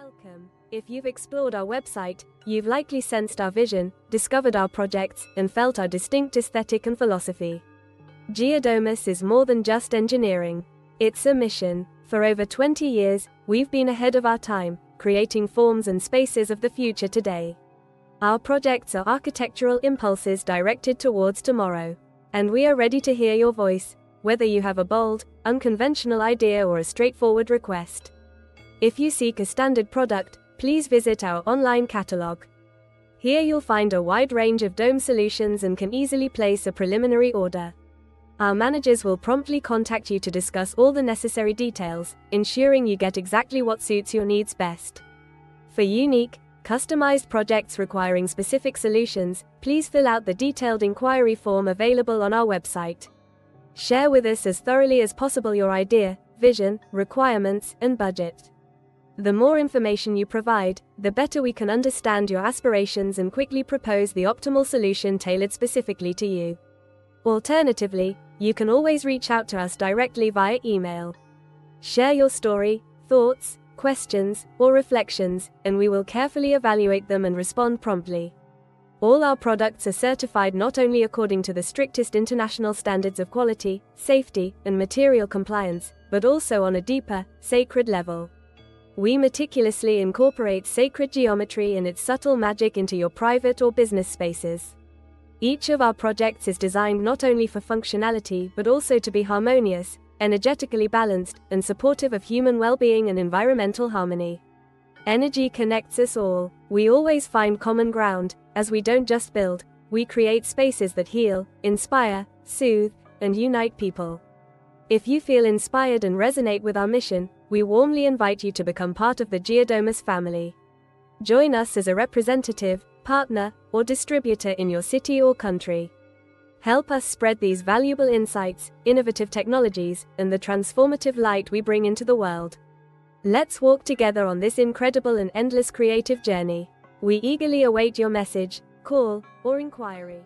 Welcome. If you've explored our website, you've likely sensed our vision, discovered our projects, and felt our distinct aesthetic and philosophy. Geodomus is more than just engineering. It's a mission. For over 20 years, we've been ahead of our time, creating forms and spaces of the future today. Our projects are architectural impulses directed towards tomorrow. And we are ready to hear your voice, whether you have a bold, unconventional idea or a straightforward request. If you seek a standard product, please visit our online catalog. Here you'll find a wide range of dome solutions and can easily place a preliminary order. Our managers will promptly contact you to discuss all the necessary details, ensuring you get exactly what suits your needs best. For unique, customized projects requiring specific solutions, please fill out the detailed inquiry form available on our website. Share with us as thoroughly as possible your idea, vision, requirements, and budget. The more information you provide, the better we can understand your aspirations and quickly propose the optimal solution tailored specifically to you. Alternatively, you can always reach out to us directly via email. Share your story, thoughts, questions, or reflections, and we will carefully evaluate them and respond promptly. All our products are certified not only according to the strictest international standards of quality, safety, and material compliance, but also on a deeper, sacred level. We meticulously incorporate sacred geometry and its subtle magic into your private or business spaces. Each of our projects is designed not only for functionality but also to be harmonious, energetically balanced, and supportive of human well-being and environmental harmony. Energy connects us all. We always find common ground, as we don't just build, we create spaces that heal, inspire, soothe, and unite people. If you feel inspired and resonate with our mission, we warmly invite you to become part of the Geodomus family. Join us as a representative, partner, or distributor in your city or country. Help us spread these valuable insights, innovative technologies, and the transformative light we bring into the world. Let's walk together on this incredible and endless creative journey. We eagerly await your message, call, or inquiry.